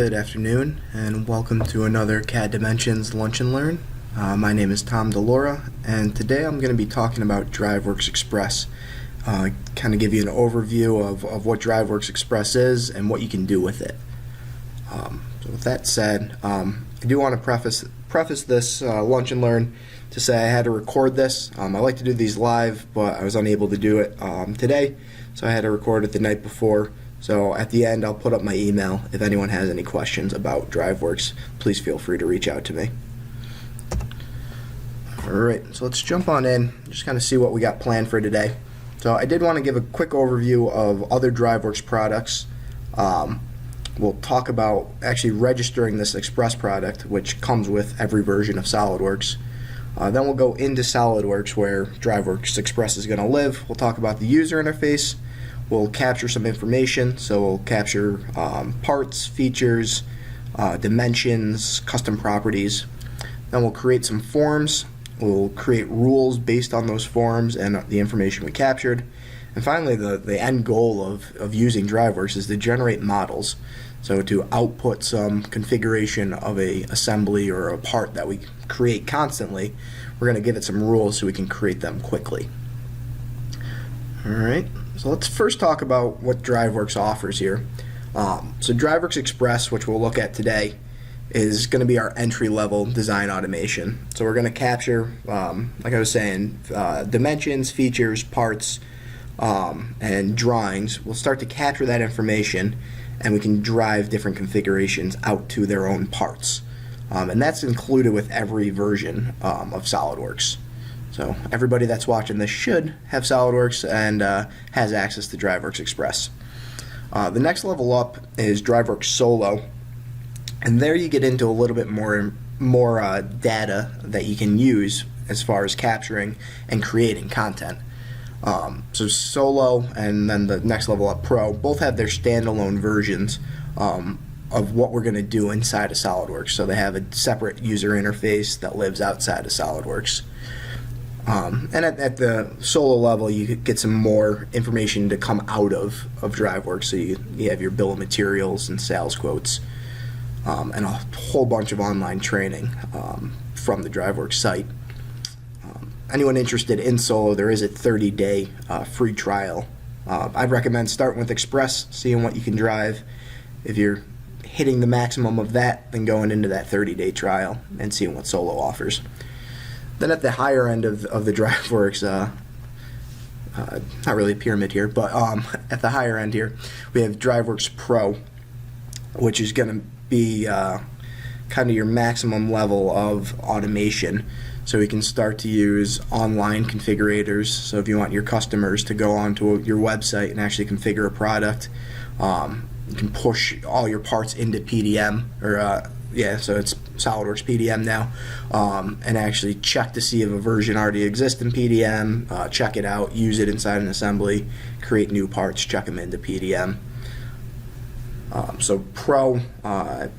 Good afternoon and welcome to another CADimensions Lunch and Learn. My name is Tom DeLaura and today I'm going to be talking about DriveworksXpress. Kind of give you an overview of what DriveworksXpress is and what you can do with it. So with that said, I do want to preface this Lunch and Learn to say I had to record this. I like to do these live, but I was unable to do it today, so I had to record it the night before. So at the end, I'll put up my email. If anyone has any questions about DriveWorks, please feel free to reach out to me. Alright, so let's jump on in, just kind of see what we got planned for today. So I did want to give a quick overview of other DriveWorks products. We'll talk about actually registering this Xpress product, which comes with every version of SolidWorks. Then we'll go into SolidWorks, where DriveworksXpress is going to live. We'll talk about the user interface. We'll capture some information, so we'll capture parts, features, dimensions, custom properties. Then we'll create some forms. We'll create rules based on those forms and the information we captured. And finally, the end goal of using DriveWorks is to generate models. So to output some configuration of a assembly or a part that we create constantly, we're going to give it some rules so we can create them quickly. Alright, so let's first talk about what DriveWorks offers here. So DriveworksXpress, which we'll look at today, is going to be our entry-level design automation. So we're going to capture, like I was saying, dimensions, features, parts, and drawings. We'll start to capture that information, and we can drive different configurations out to their own parts. And that's included with every version of SolidWorks. So everybody that's watching this should have SolidWorks and has access to DriveworksXpress. The next level up is DriveWorks Solo, and there you get into a little bit more data that you can use as far as capturing and creating content. So Solo and then the next level up, Pro, both have their standalone versions of what we're going to do inside of SolidWorks. So they have a separate user interface that lives outside of SolidWorks. And at the Solo level, you could get some more information to come out of DriveWorks. So you have your bill of materials and sales quotes, and a whole bunch of online training from the DriveWorks site. Anyone interested in Solo, there is a 30-day free trial. I'd recommend starting with Xpress, seeing what you can drive. If you're hitting the maximum of that, then going into that 30-day trial and seeing what Solo offers. Then at the higher end of the DriveWorks, not really a pyramid here, but at the higher end here, we have DriveWorks Pro, which is going to be kind of your maximum level of automation. So we can start to use online configurators. So if you want your customers to go onto your website and actually configure a product, you can push all your parts into PDM, or so it's SolidWorks PDM now, and actually check to see if a version already exists in PDM, check it out, use it inside an assembly, create new parts, check them into PDM. So Pro, I've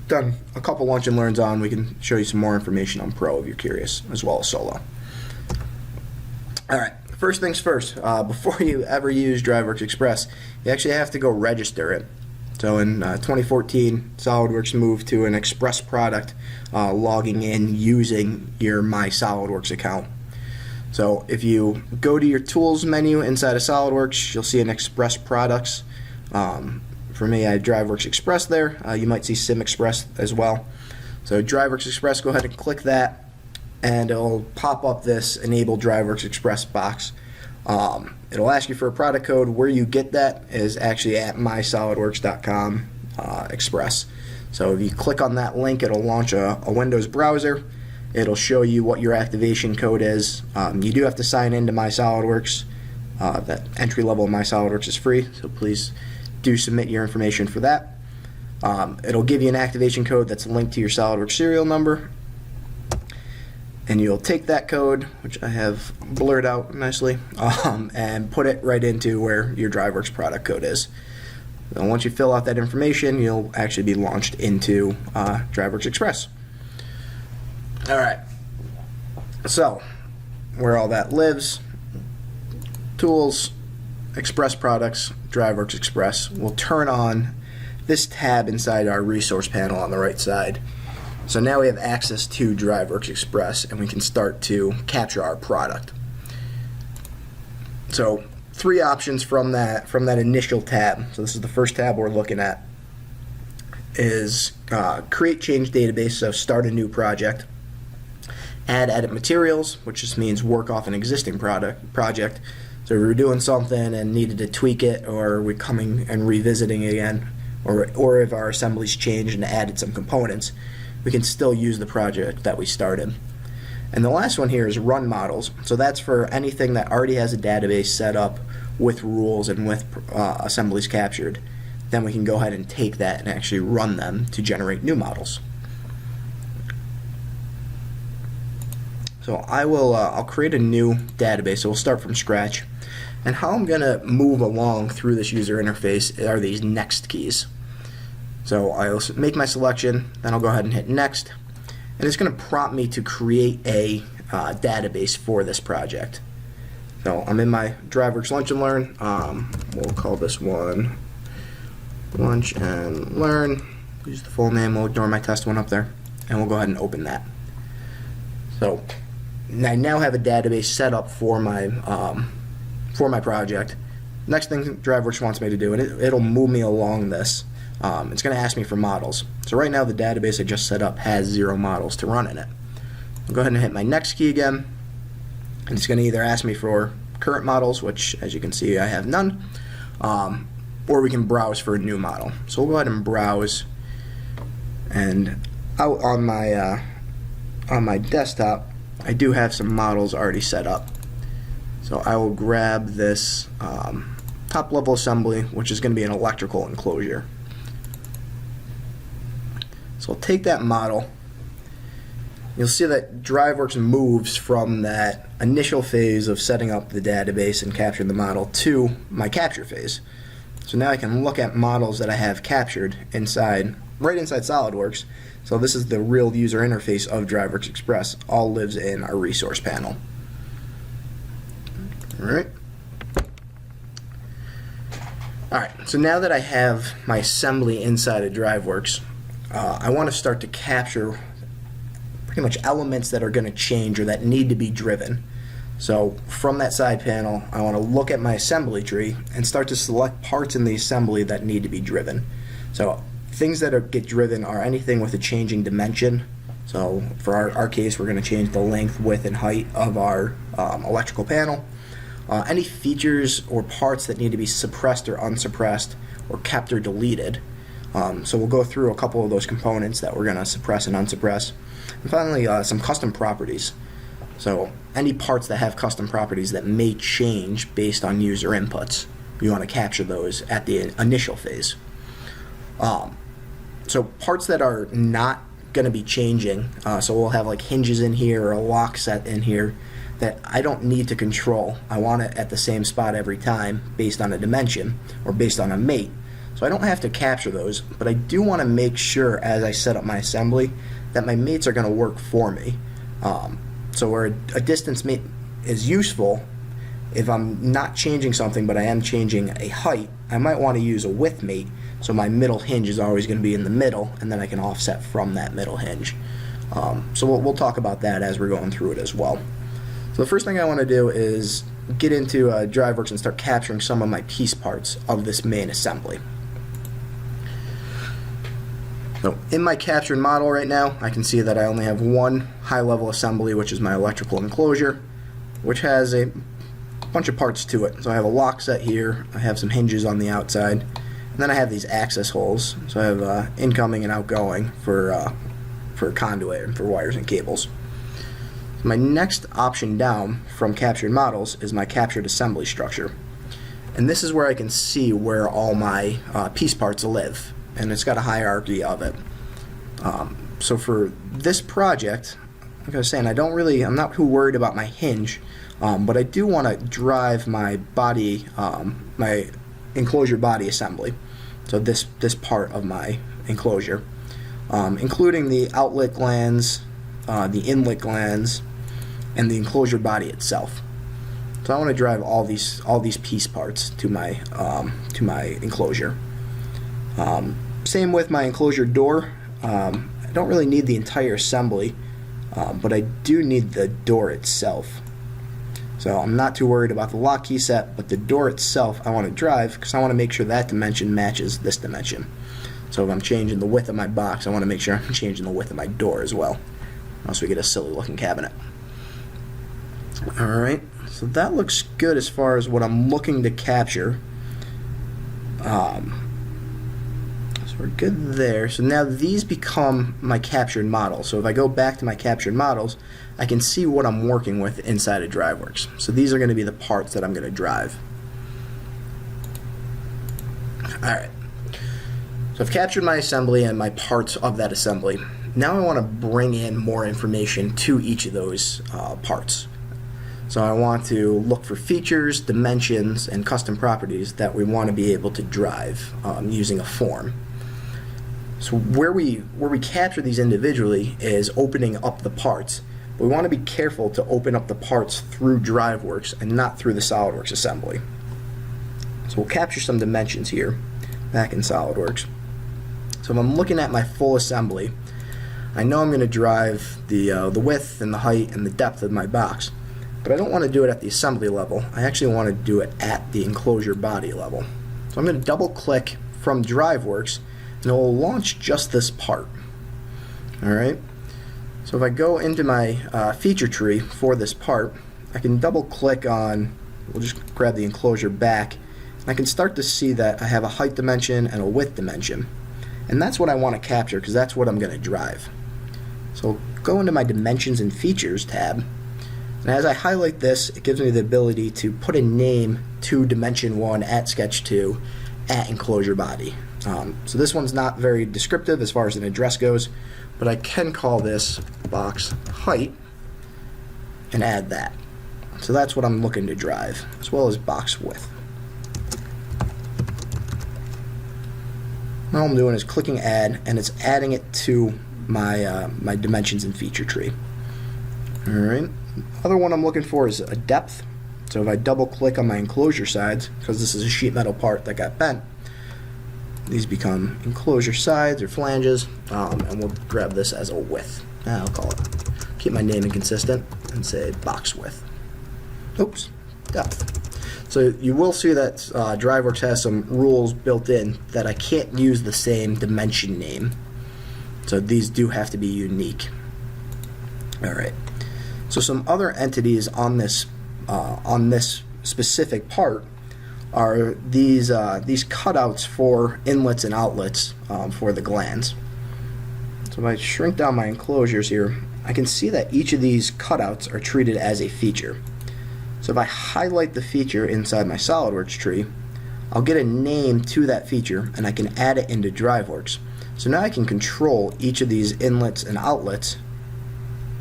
done a couple lunch and learns on. We can show you some more information on Pro if you're curious, as well as Solo. Alright, first things first, before you ever use DriveworksXpress, you actually have to go register it. So in 2014, SolidWorks moved to an Xpress product, logging in using your My SolidWorks account. So if you go to your Tools menu inside of SolidWorks, you'll see an Xpress Products. For me, I have DriveworksXpress there. You might see SimXpress as well. So DriveworksXpress, go ahead and click that, and it'll pop up this Enable DriveworksXpress box. It'll ask you for a product code. Where you get that is actually at mysolidworks.com Xpress. So if you click on that link, it'll launch a Windows browser. It'll show you what your activation code is. You do have to sign into MySolidWorks. That entry level of MySolidWorks is free, so please do submit your information for that. It'll give you an activation code that's linked to your SolidWorks serial number, and you'll take that code, which I have blurred out nicely, and put it right into where your DriveWorks product code is. And once you fill out that information, you'll actually be launched into DriveworksXpress. Alright, so where all that lives, Tools, Xpress Products, DriveworksXpress. We'll turn on this tab inside our resource panel on the right side. So now we have access to DriveWorks Express, and we can start to capture our product. So 3 options from that initial tab. So this is the first tab we're looking at, is create change database, so start a new project. Add edit materials, which just means work off an existing project. So if we were doing something and needed to tweak it, or we're coming and revisiting it again, or if our assemblies changed and added some components, we can still use the project that we started. And the last one here is run models. So that's for anything that already has a database set up with rules and with assemblies captured. Then we can go ahead and take that and actually run them to generate new models. So I'll create a new database. So we'll start from scratch. And how I'm going to move along through this user interface are these next keys. So I'll make my selection, then I'll go ahead and hit next, and it's going to prompt me to create a database for this project. So I'm in my DriveWorks Lunch and Learn. We'll call this one Lunch and Learn. Use the full name. We'll ignore my test one up there, and we'll go ahead and open that. So I now have a database set up for my project. Next thing DriveWorks wants me to do, and it'll move me along this. It's going to ask me for models. So right now the database I just set up has 0 models to run in it. I'll go ahead and hit my next key again, and it's going to either ask me for current models, which as you can see I have none, or we can browse for a new model. So we'll go ahead and browse, and out on my desktop I do have some models already set up. So I will grab this top level assembly, which is going to be an electrical enclosure. So I'll take that model. You'll see that DriveWorks moves from that initial phase of setting up the database and capturing the model to my capture phase. So now I can look at models that I have captured right inside SolidWorks. So this is the real user interface of DriveWorks Express. All lives in our resource panel. Alright. Alright, so now that I have my assembly inside of DriveWorks, I want to start to capture pretty much elements that are going to change or that need to be driven. So from that side panel, I want to look at my assembly tree and start to select parts in the assembly that need to be driven. So things that get driven are anything with a changing dimension. So for our case, we're going to change the length, width, and height of our electrical panel. Any features or parts that need to be suppressed or unsuppressed, or kept or deleted. So we'll go through a couple of those components that we're going to suppress and unsuppress. And finally, some custom properties. So any parts that have custom properties that may change based on user inputs, we want to capture those at the initial phase. So parts that are not going to be changing, so we'll have like hinges in here or a lock set in here that I don't need to control. I want it at the same spot every time based on a dimension or based on a mate. So I don't have to capture those, but I do want to make sure as I set up my assembly that my mates are going to work for me. So where a distance mate is useful, if I'm not changing something but I am changing a height, I might want to use a width mate, so my middle hinge is always going to be in the middle, and then I can offset from that middle hinge. So we'll talk about that as we're going through it as well. So the first thing I want to do is get into DriveWorks and start capturing some of my piece parts of this main assembly. So in my captured model right now, I can see that I only have one high-level assembly, which is my electrical enclosure, which has a bunch of parts to it. So I have a lock set here, I have some hinges on the outside, and then I have these access holes. So I have incoming and outgoing for conduit and for wires and cables. My next option down from captured models is my captured assembly structure. And this is where I can see where all my piece parts live. And it's got a hierarchy of it. So for this project, like I was saying, I'm not too worried about my hinge, but I do want to drive my body, my enclosure body assembly. So this part of my enclosure, including the outlet glands, the inlet glands, and the enclosure body itself. So I want to drive all these piece parts to my enclosure. Same with my enclosure door. I don't really need the entire assembly, but I do need the door itself. So I'm not too worried about the lock key set, but the door itself I want to drive because I want to make sure that dimension matches this dimension. So if I'm changing the width of my box, I want to make sure I'm changing the width of my door as well, or else we get a silly looking cabinet. Alright, so that looks good as far as what I'm looking to capture. So we're good there. So now these become my captured models. So if I go back to my captured models, I can see what I'm working with inside of DriveWorks. So these are going to be the parts that I'm going to drive. Alright, so I've captured my assembly and my parts of that assembly. Now I want to bring in more information to each of those parts. So I want to look for features, dimensions, and custom properties that we want to be able to drive using a form. So where we capture these individually is opening up the parts. But we want to be careful to open up the parts through DriveWorks and not through the SolidWorks assembly. So we'll capture some dimensions here back in SolidWorks. So if I'm looking at my full assembly, I know I'm going to drive the width and the height and the depth of my box. But I don't want to do it at the assembly level. I actually want to do it at the enclosure body level. So I'm going to double click from DriveWorks and it will launch just this part. Alright, so if I go into my feature tree for this part, I can double click on, we'll just grab the enclosure back, and I can start to see that I have a height dimension and a width dimension. And that's what I want to capture because that's what I'm going to drive. So go into my Dimensions and Features tab. And as I highlight this, it gives me the ability to put a name to Dimension 1 at Sketch 2 at Enclosure Body. So this one's not very descriptive as far as an address goes, but I can call this Box Height and add that. So that's what I'm looking to drive, as well as Box Width. All I'm doing is clicking Add, and it's adding it to my, my Dimensions and Feature tree. Alright. Other one I'm looking for is a depth. So if I double click on my enclosure sides, because this is a sheet metal part that got bent, these become enclosure sides or flanges, and we'll grab this as a width. I'll call it, keep my naming consistent and say box width. Oops, depth. So you will see that DriveWorks has some rules built in that I can't use the same dimension name. So these do have to be unique. Alright. So some other entities on this specific part are these cutouts for inlets and outlets for the glands. So if I shrink down my enclosures here, I can see that each of these cutouts are treated as a feature. So if I highlight the feature inside my SolidWorks tree, I'll get a name to that feature and I can add it into DriveWorks. So now I can control each of these inlets and outlets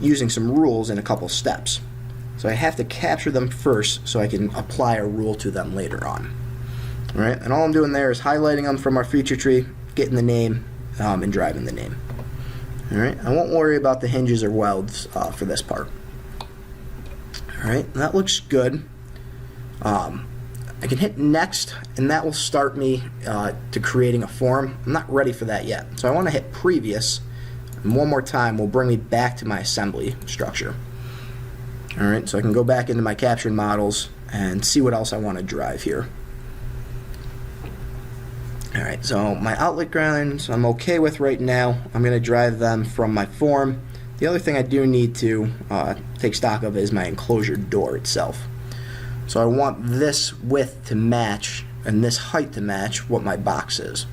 using some rules in a couple steps. So I have to capture them first so I can apply a rule to them later on. Alright, and all I'm doing there is highlighting them from our feature tree, getting the name, and driving the name. Alright, I won't worry about the hinges or welds for this part. Alright, that looks good. I can hit next and that will start me to creating a form. I'm not ready for that yet, so I want to hit previous. And one more time will bring me back to my assembly structure. Alright, so I can go back into my captured models and see what else I want to drive here. Alright, so my outlet grinds I'm okay with right now. I'm going to drive them from my form. The other thing I do need to take stock of is my enclosure door itself. So I want this width to match and this height to match what my box is.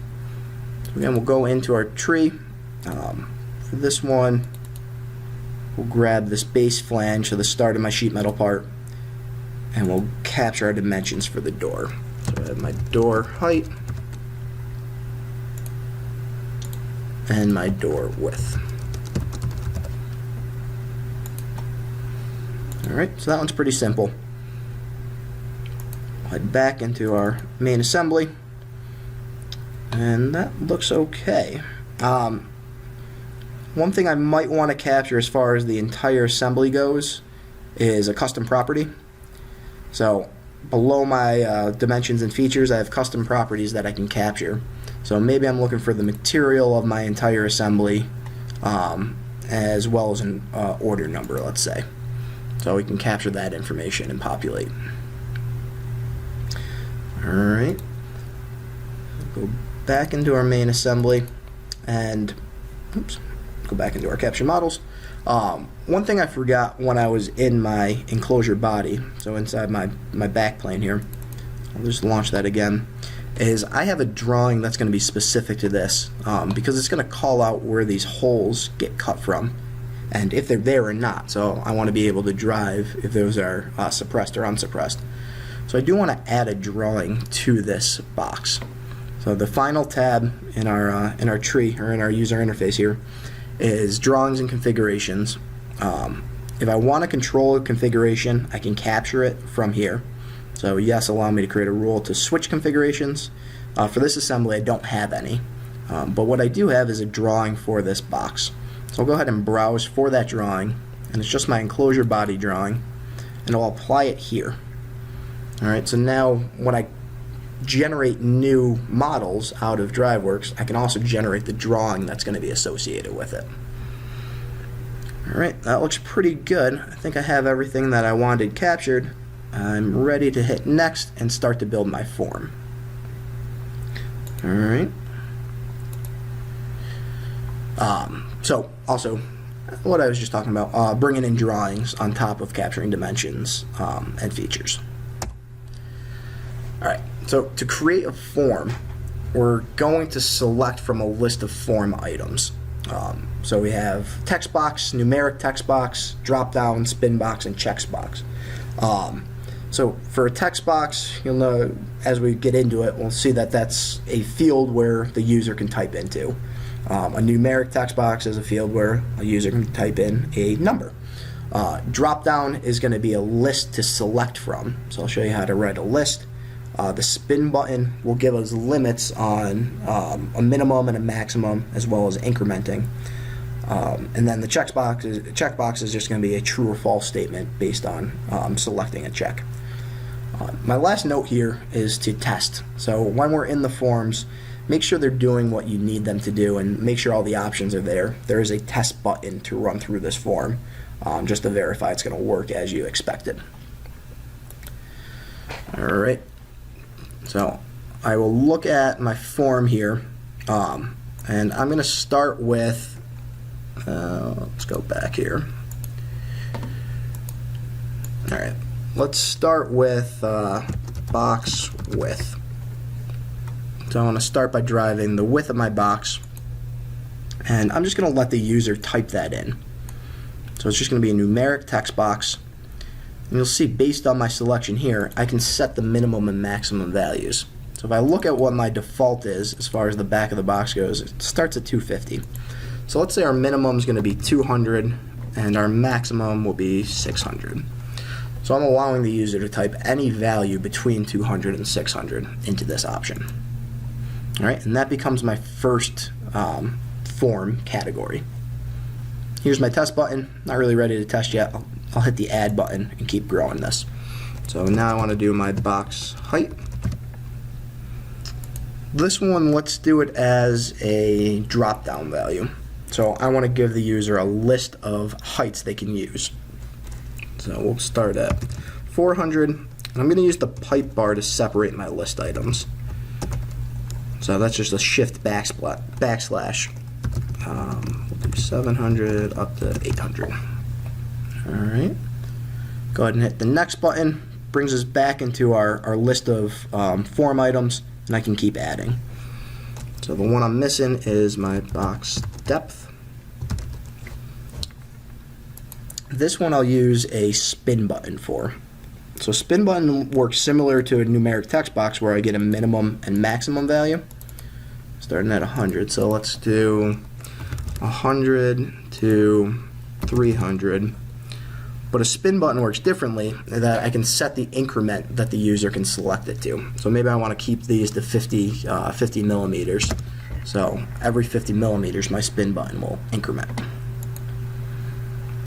So again, we'll go into our tree. For this one, we'll grab this base flange, so the start of my sheet metal part, and we'll capture our dimensions for the door. So I have my door height and my door width. Alright, so that one's pretty simple. Head back into our main assembly, and that looks okay. One thing I might want to capture as far as the entire assembly goes is a custom property. So below my dimensions and features, I have custom properties that I can capture. So maybe I'm looking for the material of my entire assembly, as well as an order number, let's say. So we can capture that information and populate. Alright, go back into our main assembly and go back into our capture models. One thing I forgot when I was in my enclosure body, so inside my back plane here, I'll just launch that again, is I have a drawing that's going to be specific to this, because it's going to call out where these holes get cut from and if they're there or not. So I want to be able to drive if those are suppressed or unsuppressed. So I do want to add a drawing to this box. So the final tab in our tree, or in our user interface here, is drawings and configurations. If I want to control a configuration, I can capture it from here. So yes, allow me to create a rule to switch configurations. For this assembly, I don't have any, but what I do have is a drawing for this box. So I'll go ahead and browse for that drawing, and it's just my enclosure body drawing, and I'll apply it here. Alright, so now when I generate new models out of DriveWorks, I can also generate the drawing that's going to be associated with it. Alright, that looks pretty good. I think I have everything that I wanted captured. I'm ready to hit next and start to build my form. Alright. So also, what I was just talking about, bringing in drawings on top of capturing dimensions and features. Alright, so to create a form, we're going to select from a list of form items. So we have text box, numeric text box, drop down, spin box, and checks box. So for a text box, you'll know as we get into it, we'll see that that's a field where the user can type into. A numeric text box is a field where a user can type in a number. Drop down is going to be a list to select from. So I'll show you how to write a list. The spin button will give us limits on a minimum and a maximum, as well as incrementing. And then the checkbox is just going to be a true or false statement based on selecting a check. My last note here is to test. So when we're in the forms, make sure they're doing what you need them to do, and make sure all the options are there. There is a test button to run through this form, just to verify it's going to work as you expected. Alright, so I will look at my form here, and I'm going to start with, let's go back here. Alright, let's start with box width. So I want to start by driving the width of my box, and I'm just going to let the user type that in. So it's just going to be a numeric text box, and you'll see based on my selection here, I can set the minimum and maximum values. So if I look at what my default is as far as the back of the box goes, it starts at 250. So let's say our minimum is going to be 200 and our maximum will be 600. So I'm allowing the user to type any value between 200 and 600 into this option. Alright, and that becomes my first form category. Here's my test button. Not really ready to test yet. I'll hit the add button and keep growing this. So now I want to do my box height. This one, let's do it as a drop down value. So I want to give the user a list of heights they can use. So we'll start at 400, and I'm going to use the pipe bar to separate my list items. So that's just a shift backslash. We'll do 700 up to 800. Alright. Go ahead and hit the next button. Brings us back into our list of form items, and I can keep adding. So the one I'm missing is my box depth. This one I'll use a spin button for. So spin button works similar to a numeric text box where I get a minimum and maximum value. Starting at 100, so let's do 100 to 300. But a spin button works differently, that I can set the increment that the user can select it to. So maybe I want to keep these to 50 millimeters. So every 50 millimeters my spin button will increment.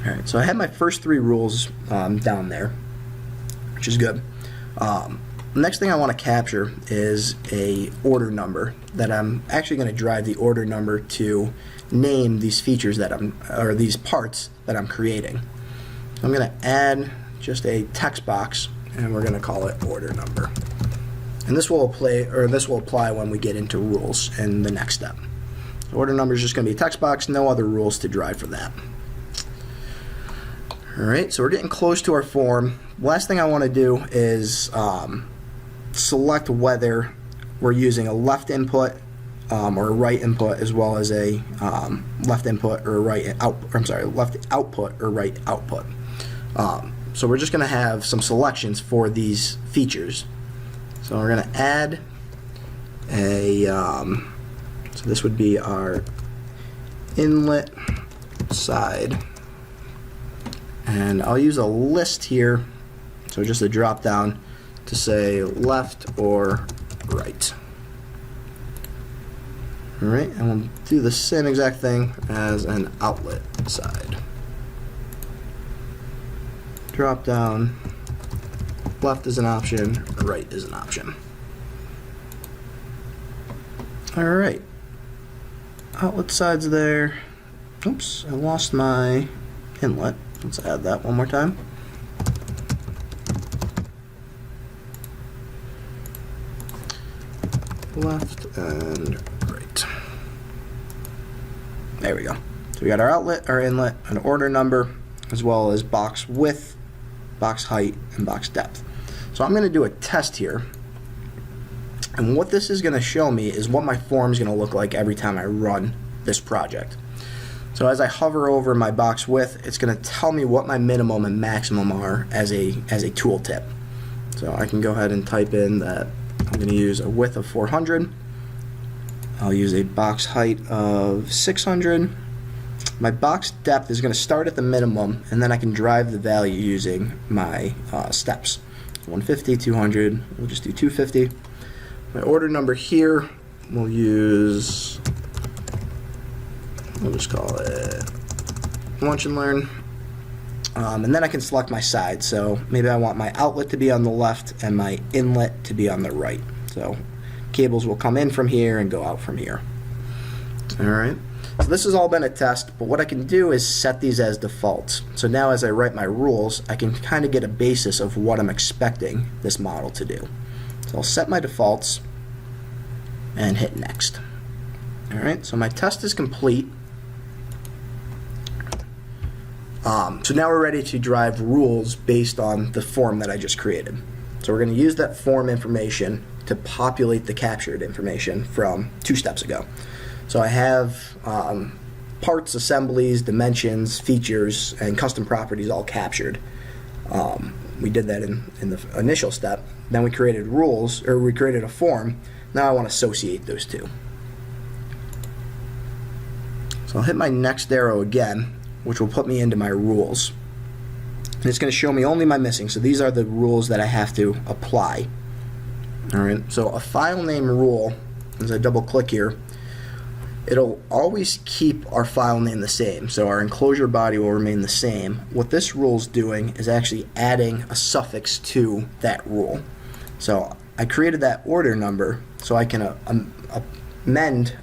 Alright, so I have my first three rules down there, which is good. next thing I want to capture is a order number that I'm actually going to drive the order number to name these features that or these parts that I'm creating. So I'm going to add just a text box, and we're going to call it order number. And this will apply when we get into rules in the next step. So order number is just going to be a text box, no other rules to drive for that. Alright, so we're getting close to our form. Last thing I want to do is select whether we're using a left input or a right input, as well as a left input or a left output or right output. So we're just going to have some selections for these features. So we're going to add a so this would be our inlet side, and I'll use a list here, so just a drop down to say left or right. Alright, and we'll do the same exact thing as an outlet side. Drop down, left is an option, right is an option. Alright, outlet side's there. Oops, I lost my inlet. Let's add that one more time. Left and right. There we go. So we got our outlet, our inlet, an order number, as well as box width, box height, and box depth. So I'm going to do a test here. And what this is going to show me is what my form is going to look like every time I run this project. So as I hover over my box width, it's going to tell me what my minimum and maximum are as a tooltip. So I can go ahead and type in that I'm going to use a width of 400. I'll use a box height of 600. My box depth is going to start at the minimum, and then I can drive the value using my steps. 150, 200, we'll just do 250. My order number here, we'll just call it Lunch and Learn. And then I can select my side. So maybe I want my outlet to be on the left and my inlet to be on the right. So cables will come in from here and go out from here. Alright, so this has all been a test, but what I can do is set these as defaults. So now as I write my rules, I can kind of get a basis of what I'm expecting this model to do. So I'll set my defaults and hit next. Alright, so my test is complete. So now we're ready to drive rules based on the form that I just created. So we're going to use that form information to populate the captured information from 2 steps ago. So I have parts, assemblies, dimensions, features, and custom properties all captured. We did that in the initial step. Then we created rules, or we created a form. Now I want to associate those two. So I'll hit my next arrow again, which will put me into my rules. And it's going to show me only my missing. So these are the rules that I have to apply. Alright, so a file name rule, as I double click here, it'll always keep our file name the same. So our enclosure body will remain the same. What this rule is doing is actually adding a suffix to that rule. So I created that order number so I can amend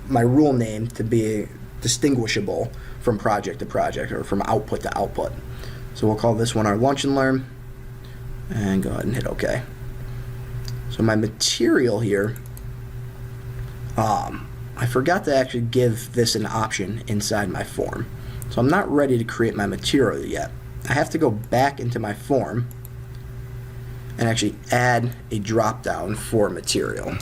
my rule name to be distinguishable from project to project, or from output to output. So we'll call this one our Lunch and Learn, and go ahead and hit OK. So my material here, I forgot to actually give this an option inside my form. So I'm not ready to create my material yet. I have to go back into my form and actually add a drop down for material.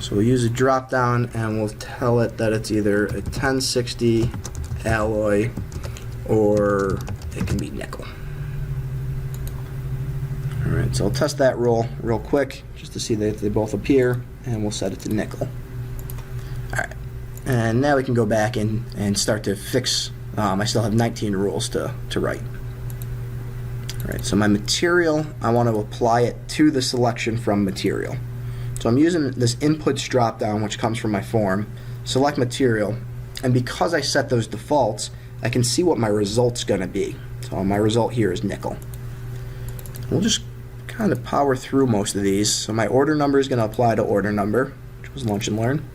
So we'll use a drop down and we'll tell it that it's either a 1060 alloy or it can be nickel. Alright, so I'll test that rule real quick just to see that they both appear, and we'll set it to nickel. Alright, and now we can go back and start to fix. I still have 19 rules to write. Alright, so my material, I want to apply it to the selection from material. So I'm using this inputs drop down, which comes from my form, select material, and because I set those defaults, I can see what my result's going to be. So my result here is nickel. We'll just kind of power through most of these. So my order number is going to apply to order number, which was lunch and learn.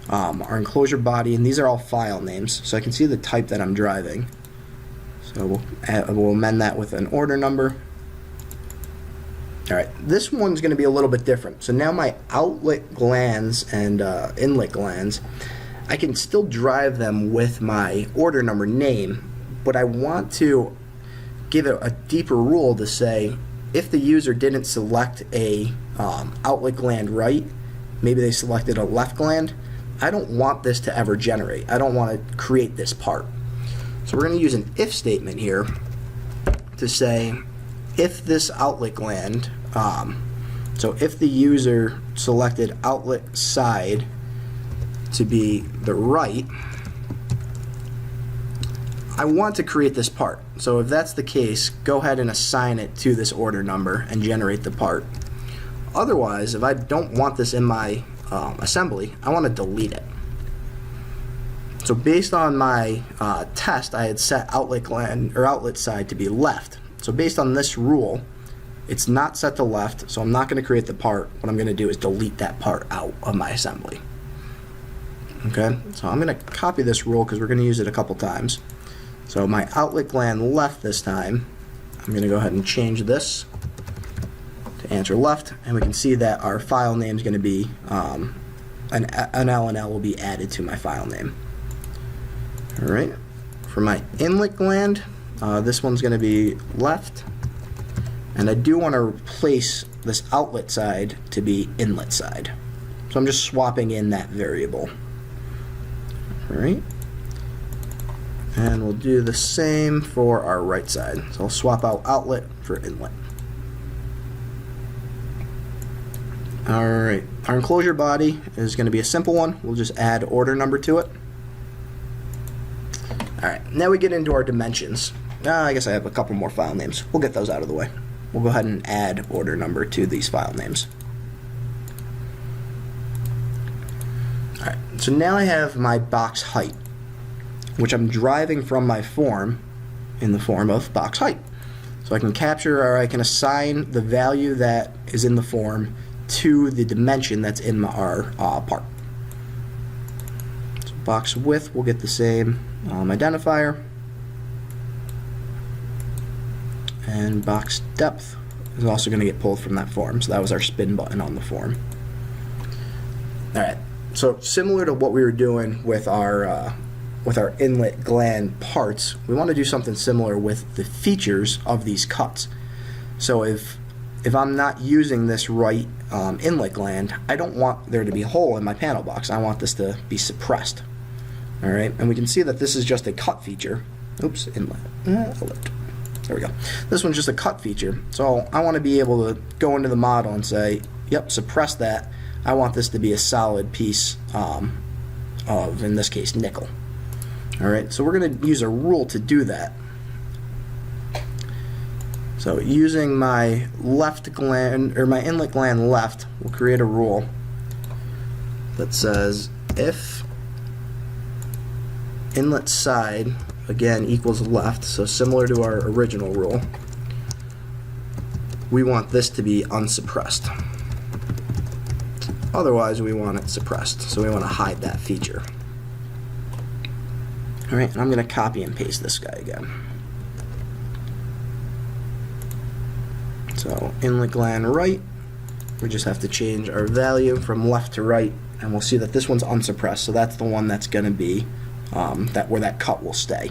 Our enclosure body, and these are all file names, so I can see the type that I'm driving. So we'll amend that with an order number. Alright, this one's going to be a little bit different. So now my outlet glands and inlet glands, I can still drive them with my order number name, but I want to give it a deeper rule to say if the user didn't select a outlet gland right, maybe they selected a left gland, I don't want this to ever generate. I don't want to create this part. So we're going to use an if statement here to say if this outlet gland, so if the user selected outlet side to be the right, I want to create this part. So if that's the case, go ahead and assign it to this order number and generate the part. Otherwise, if I don't want this in my assembly, I want to delete it. So based on my test, I had set outlet gland or outlet side to be left. So based on this rule, it's not set to left, so I'm not going to create the part. What I'm going to do is delete that part out of my assembly. Okay, so I'm going to copy this rule because we're going to use it a couple times. So my outlet gland left this time, I'm going to go ahead and change this to answer left, and we can see that our file name is going to be an L and L will be added to my file name. Alright, for my inlet gland, this one's going to be left, and I do want to replace this outlet side to be inlet side. So I'm just swapping in that variable. Alright, and we'll do the same for our right side. So I'll swap out outlet for inlet. Alright, our enclosure body is going to be a simple one. We'll just add order number to it. Alright, now we get into our dimensions. I guess I have a couple more file names. We'll get those out of the way. We'll go ahead and add order number to these file names. Alright, so now I have my box height, which I'm driving from my form in the form of box height. So I can capture, or I can assign the value that is in the form to the dimension that's in our part. So box width will get the same identifier, and box depth is also going to get pulled from that form. So that was our spin button on the form. Alright, so similar to what we were doing with our inlet gland parts, we want to do something similar with the features of these cuts. So if I'm not using this right inlet gland, I don't want there to be a hole in my panel box. I want this to be suppressed. Alright, and we can see that this is just a cut feature. Oops, inlet. Outlet. There we go. This one's just a cut feature. So I want to be able to go into the model and say, yep, suppress that. I want this to be a solid piece of, in this case, nickel. Alright, so we're going to use a rule to do that. So using my left gland, or my inlet gland left, we'll create a rule that says if inlet side, again, equals left, so similar to our original rule, we want this to be unsuppressed. Otherwise, we want it suppressed, so we want to hide that feature. Alright, and I'm going to copy and paste this guy again. So inlet gland right, we just have to change our value from left to right, and we'll see that this one's unsuppressed, so that's the one that's going to be where that cut will stay.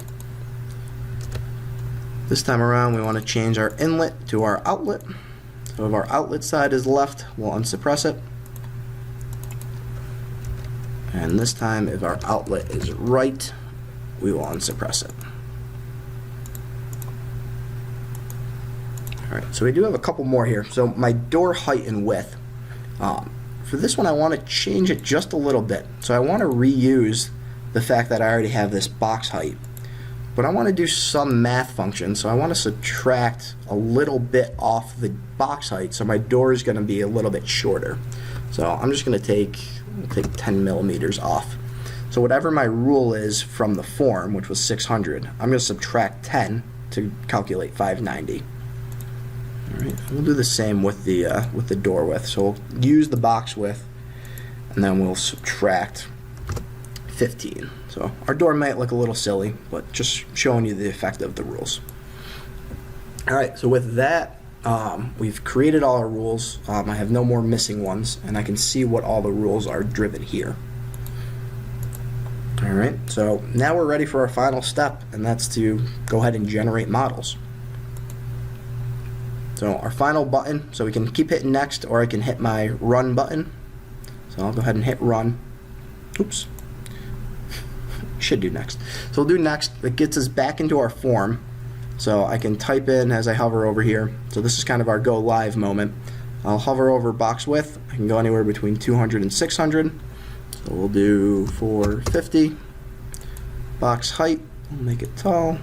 This time around, we want to change our inlet to our outlet. So if our outlet side is left, we'll unsuppress it. And this time, if our outlet is right, we will unsuppress it. Alright, so we do have a couple more here. So my door height and width. For this one, I want to change it just a little bit. So I want to reuse the fact that I already have this box height. But I want to do some math function, so I want to subtract a little bit off the box height, so my door is going to be a little bit shorter. So I'm just going to take 10 millimeters off. So whatever my rule is from the form, which was 600, I'm going to subtract 10 to calculate 590. Alright, we'll do the same with the door width. So we'll use the box width, and then we'll subtract 15. So our door might look a little silly, but just showing you the effect of the rules. Alright, so with that, we've created all our rules. I have no more missing ones, and I can see what all the rules are driven here. Alright, so now we're ready for our final step, and that's to go ahead and generate models. So our final button, so we can keep hitting next, or I can hit my run button. So I'll go ahead and hit run. Oops. Should do next. So we'll do next. It gets us back into our form. So I can type in as I hover over here. So this is kind of our go live moment. I'll hover over box width. I can go anywhere between 200 and 600. So we'll do 450. Box height, we'll make it tall.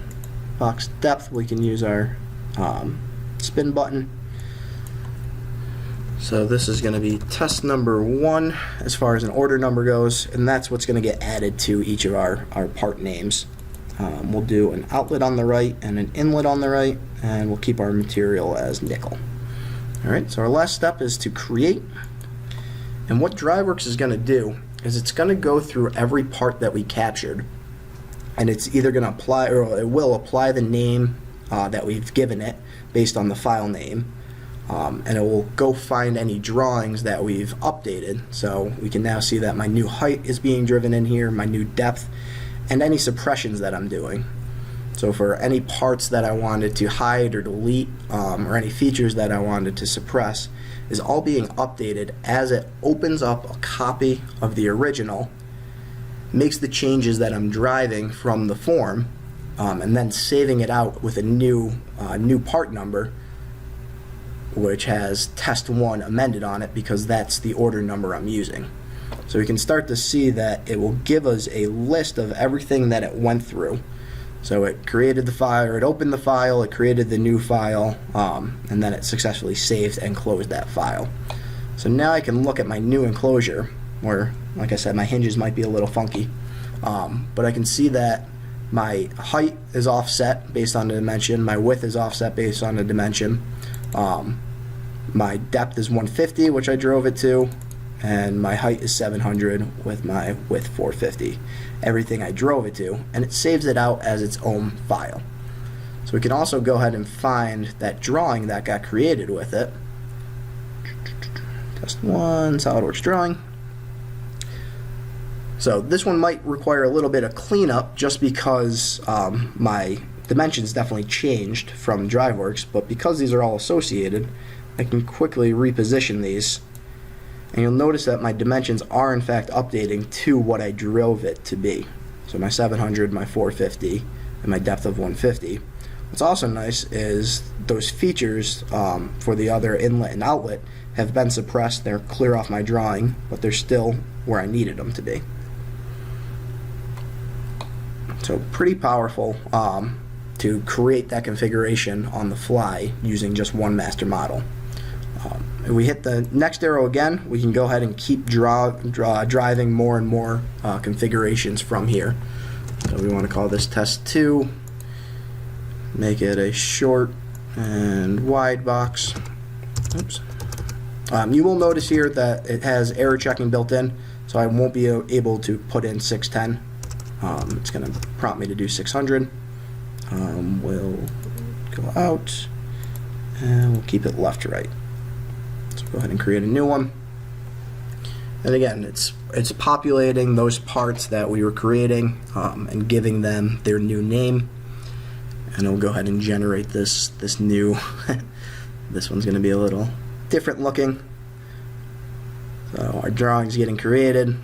Box depth, we can use our spin button. So this is going to be test number 1 as far as an order number goes, and that's what's going to get added to each of our part names. We'll do an outlet on the right and an inlet on the right, and we'll keep our material as nickel. Alright, so our last step is to create, and what DriveWorks is going to do is it's going to go through every part that we captured, and it's either going to apply, or it will apply the name that we've given it based on the file name, and it will go find any drawings that we've updated. So we can now see that my new height is being driven in here, my new depth, and any suppressions that I'm doing. So for any parts that I wanted to hide or delete, or any features that I wanted to suppress, is all being updated as it opens up a copy of the original, makes the changes that I'm driving from the form, and then saving it out with a new part number, which has test 1 amended on it because that's the order number I'm using. So we can start to see that it will give us a list of everything that it went through. So it created the file, or it opened the file, it created the new file, and then it successfully saved and closed that file. So now I can look at my new enclosure, where, like I said, my hinges might be a little funky, but I can see that my height is offset based on the dimension, my width is offset based on the dimension, my depth is 150, which I drove it to, and my height is 700 with my width 450. Everything I drove it to, and it saves it out as its own file. So we can also go ahead and find that drawing that got created with it. Test 1, SolidWorks drawing. So this one might require a little bit of cleanup just because my dimensions definitely changed from DriveWorks, but because these are all associated, I can quickly reposition these, and you'll notice that my dimensions are in fact updating to what I drove it to be. So my 700, my 450, and my depth of 150. What's also nice is those features for the other inlet and outlet have been suppressed. They're clear off my drawing, but they're still where I needed them to be. So pretty powerful to create that configuration on the fly using just one master model. If we hit the next arrow again, we can go ahead and keep driving more and more configurations from here. So we want to call this test 2, make it a short and wide box. Oops. You will notice here that it has error checking built in, so I won't be able to put in 610. It's going to prompt me to do 600. We'll go out, and we'll keep it left to right. So go ahead and create a new one. And again, it's populating those parts that we were creating and giving them their new name. And we'll go ahead and generate this new. This one's going to be a little different looking. So our drawing's getting created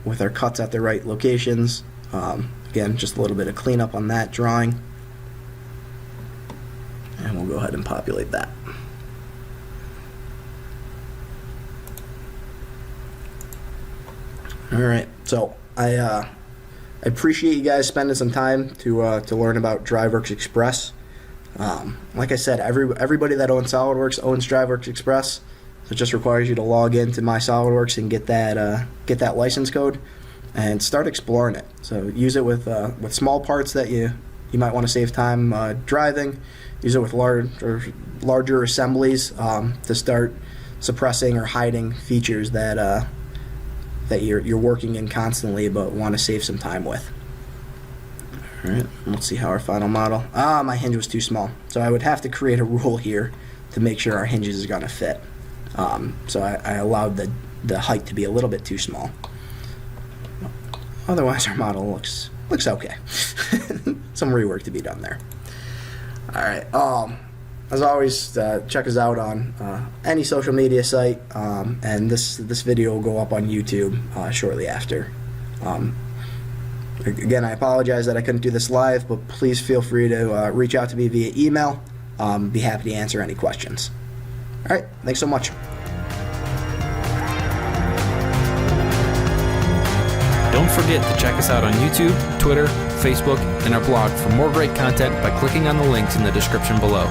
with our cuts at the right locations. Again, just a little bit of cleanup on that drawing. And we'll go ahead and populate that. Alright, so I appreciate you guys spending some time to learn about DriveWorks Express. Like I said, everybody that owns SolidWorks owns DriveWorks Express. So it just requires you to log into My SolidWorks and get that license code and start exploring it. So use it with small parts that you you might want to save time driving. Use it with larger assemblies to start suppressing or hiding features that you're working in constantly but want to save some time with. Alright, let's see how our final model. My hinge was too small, so I would have to create a rule here to make sure our hinges is going to fit. So I allowed the height to be a little bit too small. Otherwise, our model looks okay. Some rework to be done there. Alright, as always, check us out on any social media site, and this video will go up on YouTube shortly after. Again, I apologize that I couldn't do this live, but please feel free to reach out to me via email. Be happy to answer any questions. Alright, thanks so much. Don't forget to check us out on YouTube, Twitter, Facebook, and our blog for more great content by clicking on the links in the description below.